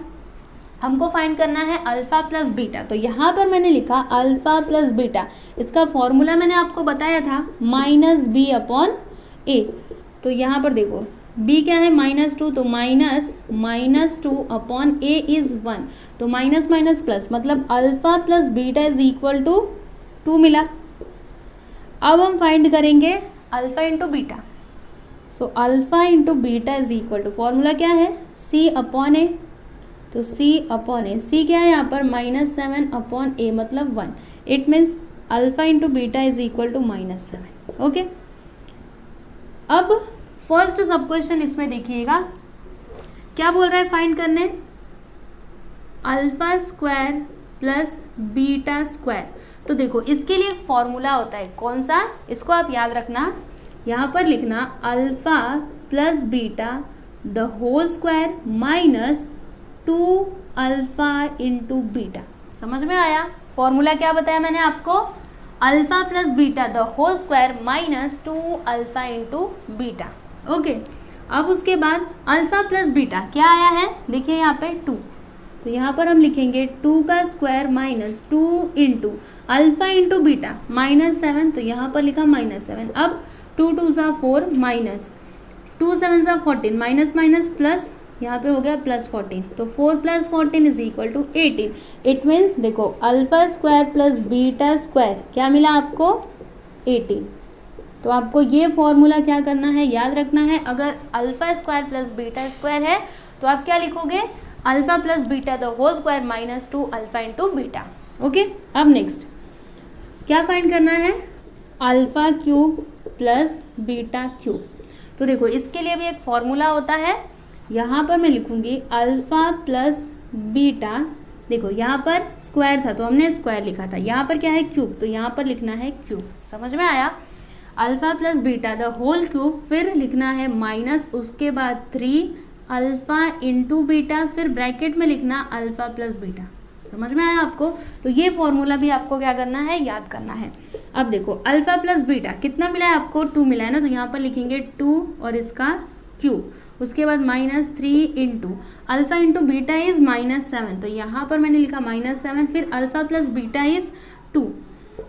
हमको फाइंड करना है अल्फा प्लस बीटा। तो यहाँ पर मैंने लिखा अल्फा प्लस बीटा, इसका फॉर्मूला मैंने आपको बताया था -b/a। तो यहाँ पर देखो b क्या है, -2, तो -2/a इज 1। तो माइनस माइनस प्लस, मतलब alpha plus beta is equal to 2 मिला। अब हम फाइंड करेंगे alpha into beta. So alpha into beta is equal to, formula क्या है, सी अपॉन ए, तो सी अपॉन ए, सी क्या है यहाँ पर -7 अपॉन ए मतलब 1, it means alpha into beta is equal to -7। Okay, अब फर्स्ट सब क्वेश्चन इसमें देखिएगा क्या बोल रहा है, फाइंड करने alpha square plus beta square. तो देखो इसके लिए एक फॉर्मूला होता है, कौन सा, इसको आप याद रखना, यहाँ पर लिखना alpha plus beta the whole square minus 2 alpha into beta. समझ में आया, फॉर्मूला क्या बताया मैंने आपको, alpha plus beta the whole square minus 2 alpha into beta. Okay, अब उसके बाद अल्फा प्लस बीटा क्या आया है, देखिए यहाँ पे 2, तो यहाँ पर हम लिखेंगे 2 का square minus 2 into alpha into beta -7, तो यहाँ पर लिखा -7। अब 2 2 सा 4 माइनस 2 7 सा 14 माइनस माइनस प्लस, यहाँ पे हो गया +14, तो 4 + 14 is equal to 18। It means देखो alpha square plus beta square क्या मिला आपको, 18। तो आपको ये फॉर्मूला क्या करना है, याद रखना है। अगर alpha square plus beta square है तो आप क्या लिखोगे, alpha plus beta the whole square minus 2 alpha into beta. Okay, अब नेक्स्ट क्या फाइंड करना है, alpha cube plus beta cube. तो देखो इसके लिए भी एक फॉर्मूला होता है, यहाँ पर मैं लिखूंगी अल्फा प्लस बीटा, देखो यहाँ पर स्क्वायर था तो हमने स्क्वायर लिखा था, यहाँ पर क्या है क्यूब, तो यहाँ पर लिखना है क्यूब। समझ में आया, alpha plus beta the whole cube, फिर लिखना है माइनस उसके बाद 3 अल्फा इंटू बीटा, फिर ब्रैकेट में लिखना अल्फा प्लस बीटा। समझ में आया आपको, तो ये फॉर्मूला भी आपको क्या करना है, याद करना है। अब देखो अल्फा प्लस बीटा कितना मिला है आपको, 2 मिला है ना, तो यहाँ पर लिखेंगे 2 और इसका क्यूब, उसके बाद -3 into alpha into beta is -7, तो यहाँ पर मैंने लिखा -7, फिर अल्फा प्लस बीटा इज 2,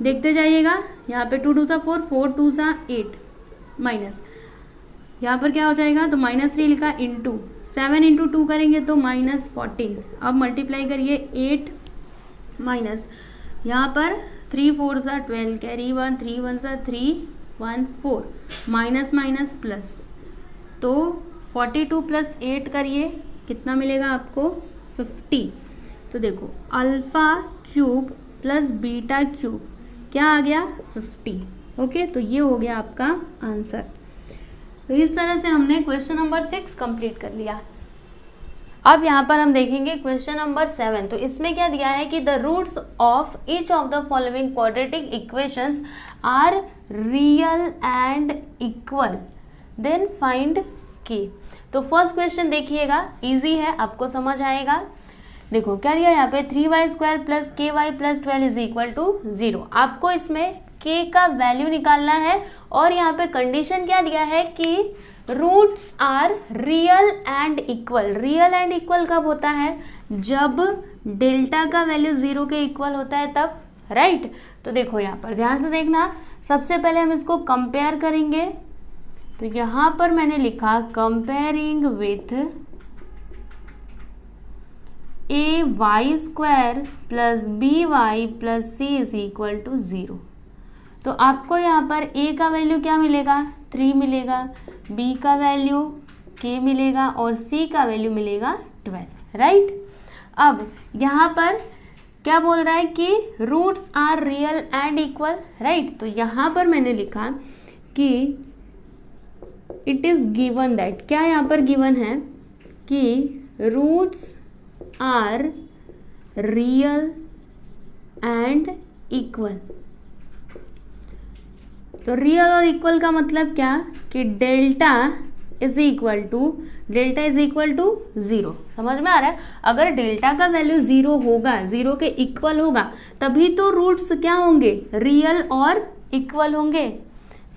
देखते जाइएगा, यहाँ पे 2 2 सा 4 4 2 सा 8 माइनस, यहाँ पर क्या हो जाएगा, तो -3 लिखा इंटू 7 इंटू 2 करेंगे तो -14, अब मल्टीप्लाई करिए 8 माइनस, यहाँ पर 3 4 सा 12 कैरी 1 3 1 सा 3 1 4 माइनस माइनस प्लस, तो 42 + 8 करिए कितना मिलेगा आपको, 50। तो देखो alpha cube plus beta cube क्या आ गया, 50। ओके, तो ये हो गया आपका आंसर। तो इस तरह से हमने क्वेश्चन नंबर 6 कंप्लीट कर लिया। अब यहाँ पर हम देखेंगे क्वेश्चन नंबर 7। तो इसमें क्या दिया है कि the roots of each of the following quadratic equations are real and equal, then find k. तो फर्स्ट क्वेश्चन देखिएगा, इजी है, आपको समझ आएगा। देखो क्या दिया यहाँ पे, 3y² plus KY plus 12 is equal to 0। आपको इसमें k का वैल्यू निकालना है और यहाँ पे कंडीशन क्या दिया है कि roots are real and equal. Real and equal कब होता है, जब डेल्टा का वैल्यू 0 के इक्वल होता है तब, राइट। तो देखो यहाँ पर ध्यान से देखना, सबसे पहले हम इसको कंपेयर करेंगे। तो यहाँ पर मैंने लिखा comparing with ay² plus by plus c is equal to 0। तो आपको यहाँ पर a का वैल्यू क्या मिलेगा, 3 मिलेगा, b का वैल्यू k मिलेगा और c का वैल्यू मिलेगा 12, राइट। अब यहाँ पर क्या बोल रहा है कि roots are real and equal, right. तो यहाँ पर मैंने लिखा कि इट इज गिवन दैट, क्या यहाँ पर गिवन है कि roots are real and equal. तो रियल और इक्वल का मतलब क्या कि डेल्टा इज इक्वल टू 0। समझ में आ रहा है, अगर डेल्टा का वैल्यू 0 होगा, 0 के इक्वल होगा, तभी तो रूट्स क्या होंगे, रियल और इक्वल होंगे।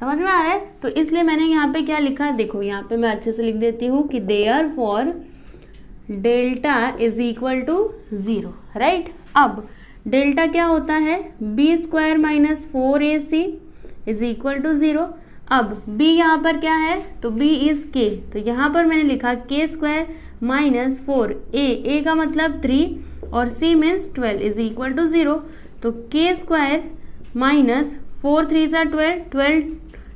समझ में आ रहा है, तो इसलिए मैंने यहाँ पे क्या लिखा, देखो यहाँ पे मैं अच्छे से लिख देती हूँ कि therefore delta is equal to 0, right. अब डेल्टा क्या होता है, b² minus 4ac is equal to 0। अब b यहाँ पर क्या है, तो b इज k, तो यहाँ पर मैंने लिखा k² माइनस 4a का मतलब 3 और c means 12 is equal to 0। तो k² माइनस 4 3 12,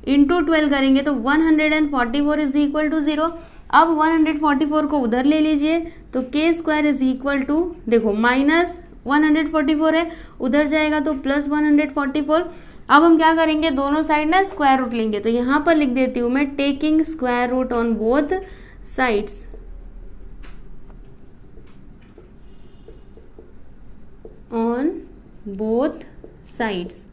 इंटू 12 करेंगे तो 144 इज इक्वल टू 0। अब 144 को उधर ले लीजिए तो के स्क्वायर इज इक्वल टू, देखो माइनस 144 है, उधर जाएगा तो प्लस 144। अब हम क्या करेंगे, दोनों साइड ना स्क्वायर रूट लेंगे, तो यहाँ पर लिख देती हूँ मैं taking square root on both sides. On both sides,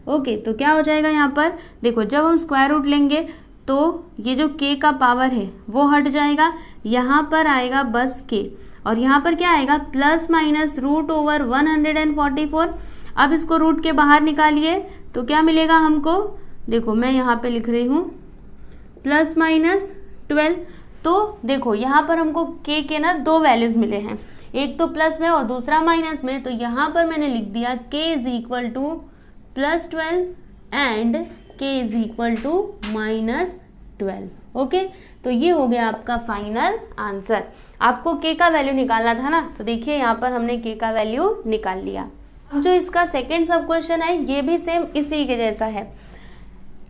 okay. तो क्या हो जाएगा यहाँ पर, देखो जब हम स्क्वायर रूट लेंगे तो ये जो k का पावर है वो हट जाएगा, यहाँ पर आएगा बस k, और यहाँ पर क्या आएगा प्लस माइनस रूट ओवर 144। अब इसको रूट के बाहर निकालिए तो क्या मिलेगा हमको, देखो मैं यहाँ पे लिख रही हूँ प्लस माइनस 12। तो देखो यहाँ पर हमको k के ना दो वैल्यूज मिले हैं, एक तो प्लस में और दूसरा माइनस में, तो यहाँ पर मैंने लिख दिया k is equal to plus 12 and k is equal to minus 12। Okay, तो ये हो गया आपका फाइनल आंसर। आपको k का वैल्यू निकालना था ना, तो देखिए यहाँ पर हमने k का वैल्यू निकाल लिया। अब जो इसका सेकेंड सब क्वेश्चन है ये भी सेम इसी के जैसा है।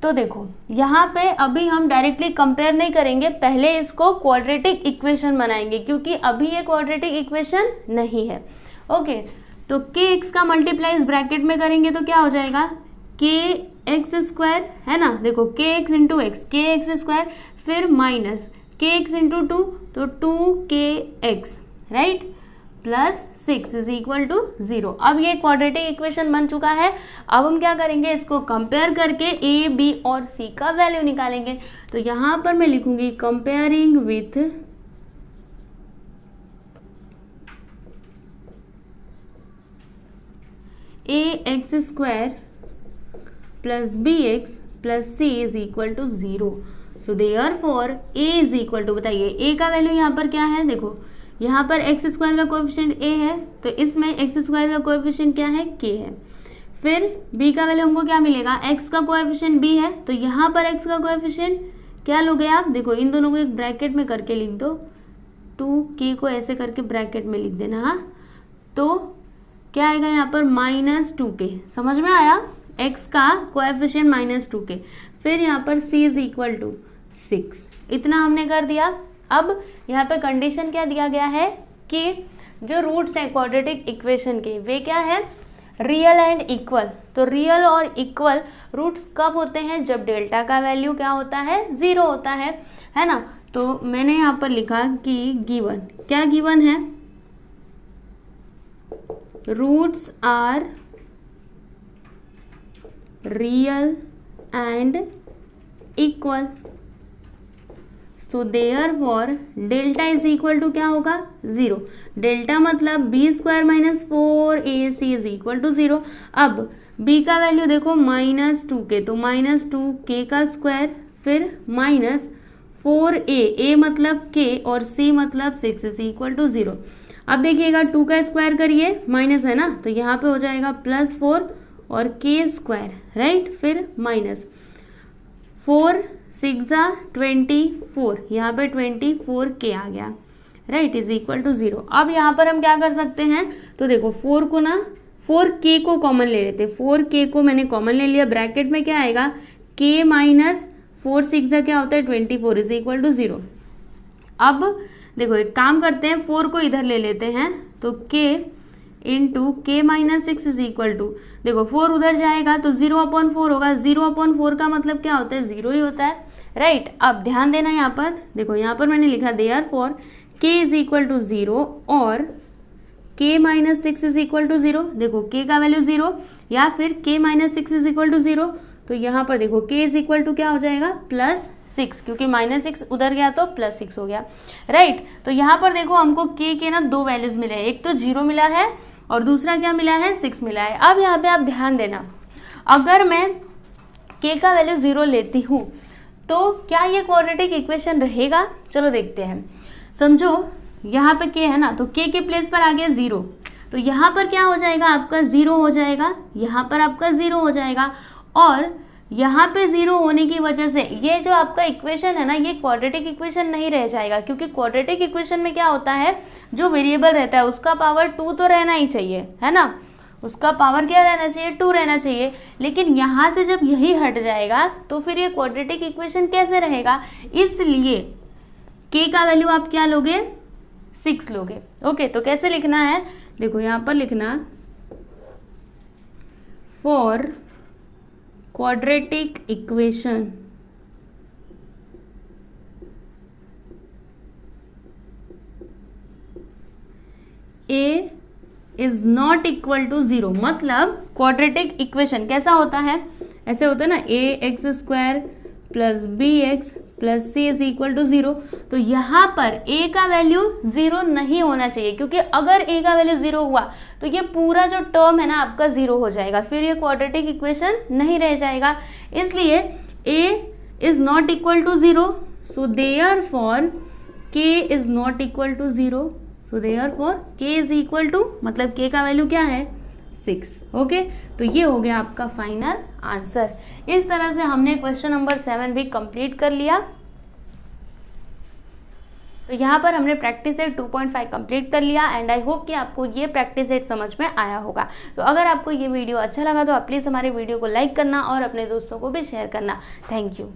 तो देखो यहाँ पे अभी हम डायरेक्टली कंपेयर नहीं करेंगे, पहले इसको क्वाड्रेटिक इक्वेशन बनाएंगे क्योंकि अभी ये क्वाड्रेटिक इक्वेशन नहीं है। ओके, तो के एक्स का मल्टीप्लाई इस ब्रैकेट में करेंगे तो क्या हो जाएगा, के एक्स स्क्वायर है ना, देखो k x into x, k x square, फिर minus k x into two, तो 2kx right, plus 6 is equal to 0। अब ये क्वाड्रेटिक इक्वेशन बन चुका है। अब हम क्या करेंगे, इसको कंपेयर करके a, b और c का वैल्यू निकालेंगे। तो यहाँ पर मैं लिखूंगी comparing with ax square plus bx plus c is equal to 0। So therefore a is equal to, बताइए a का वैल्यू यहाँ पर क्या है, देखो यहाँ पर एक्स स्क्वायर का कोएफिशिएंट a है, तो इसमें एक्स स्क्वायर का कोएफिशिएंट क्या है, k है। फिर b का वैल्यू हमको क्या मिलेगा, x का कोएफिशिएंट b है, तो यहाँ पर x का कोएफिशिएंट क्या लोगे आप, देखो इन दोनों को एक ब्रैकेट में करके लिख दो, 2k को ऐसे करके ब्रैकेट में लिख देना। हाँ, तो क्या आएगा यहाँ पर माइनस 2k, समझ में आया, x का कोएफिशिएंट माइनस 2k। फिर यहाँ पर c इज इक्वल टू 6, इतना हमने कर दिया। अब यहाँ पे कंडीशन क्या दिया गया है कि जो रूट्स हैं क्वाड्रेटिक इक्वेशन के वे क्या है, रियल एंड इक्वल। तो रियल और इक्वल रूट्स कब होते हैं, जब डेल्टा का वैल्यू क्या होता है, 0 होता है ना। तो मैंने यहाँ पर लिखा कि गिवन, क्या गिवन है, roots are real and equal. So therefore delta is equal to क्या होगा, 0। डेल्टा मतलब b square minus 4ac is equal to 0। अब b का वैल्यू देखो माइनस 2k, तो माइनस 2k का स्क्वायर, फिर माइनस 4a, a मतलब k और c मतलब 6 इज इक्वल टू 0। अब देखिएगा 2 का स्क्वायर करिए, माइनस है ना, तो यहाँ पे हो जाएगा प्लस 4 और k स्क्वायर राइट, फिर माइनस 4 6 24, यहाँ पे 24k आ गया राइट, इज इक्वल टू 0। अब यहाँ पर हम क्या कर सकते हैं, तो देखो 4 को ना 4k को कॉमन ले लेते, 4k को मैंने कॉमन ले लिया, ब्रैकेट में क्या आएगा, k माइनस 4 6 क्या होता है 24 इज इक्वल टू 0। अब देखो एक काम करते हैं, 4 को इधर ले लेते हैं, तो k इंटू के माइनस 6 इज इक्वल टू, देखो 4 उधर जाएगा तो 0/4 होगा, 0/4 का मतलब क्या होता है, 0 ही होता है राइट। अब ध्यान देना यहाँ पर, देखो यहाँ पर मैंने लिखा therefore k is equal to 0 और k minus 6 is equal to 0। देखो k का वैल्यू 0 या फिर k minus 6 is equal to 0, तो यहाँ पर देखो k इज इक्वल टू क्या हो जाएगा, प्लस 6, क्योंकि माइनस 6 उधर गया तो प्लस 6 हो गया राइट। तो यहाँ पर देखो हमको k के ना दो वैल्यूज मिले हैं, एक तो 0 मिला है और दूसरा क्या मिला है, 6 मिला है। अब यहाँ पे आप ध्यान देना, अगर मैं k का वैल्यू 0 लेती हूँ तो क्या ये क्वाड्रेटिक इक्वेशन रहेगा, चलो देखते हैं। समझो यहाँ पे k है ना, तो k के प्लेस पर आ गया 0, तो यहाँ पर क्या हो जाएगा, आपका 0 हो जाएगा, यहाँ पर आपका 0 हो जाएगा, और यहाँ पे 0 होने की वजह से ये जो आपका इक्वेशन है ना, ये क्वाड्रेटिक इक्वेशन नहीं रह जाएगा, क्योंकि क्वाड्रेटिक इक्वेशन में क्या होता है, जो वेरिएबल रहता है उसका पावर 2 तो रहना ही चाहिए, है ना। उसका पावर क्या रहना चाहिए, 2 रहना चाहिए। लेकिन यहाँ से जब यही हट जाएगा तो फिर ये क्वाड्रेटिक इक्वेशन कैसे रहेगा, इसलिए k का वैल्यू आप क्या लोगे, 6 लोगे। ओके, तो कैसे लिखना है, देखो यहाँ पर लिखना for quadratic equation a is not equal to 0, मतलब क्वाड्रेटिक इक्वेशन कैसा होता है, ऐसे होता है ना, ax² plus bx plus c is equal to 0। तो यहाँ पर a का वैल्यू 0 नहीं होना चाहिए, क्योंकि अगर a का वैल्यू 0 हुआ तो ये पूरा जो टर्म है ना आपका 0 हो जाएगा, फिर ये क्वाड्रेटिक इक्वेशन नहीं रह जाएगा। इसलिए a is not equal to 0, so therefore k is not equal to 0, so therefore k is equal to, मतलब k का वैल्यू क्या है, 6। ओके, तो ये हो गया आपका फाइनल आंसर। इस तरह से हमने क्वेश्चन नंबर 7 भी कंप्लीट कर लिया। तो यहाँ पर हमने प्रैक्टिस सेट 2.5 कंप्लीट कर लिया एंड आई होप कि आपको ये प्रैक्टिस सेट समझ में आया होगा। तो अगर आपको ये वीडियो अच्छा लगा तो आप प्लीज़ हमारे वीडियो को लाइक करना और अपने दोस्तों को भी शेयर करना। Thank you.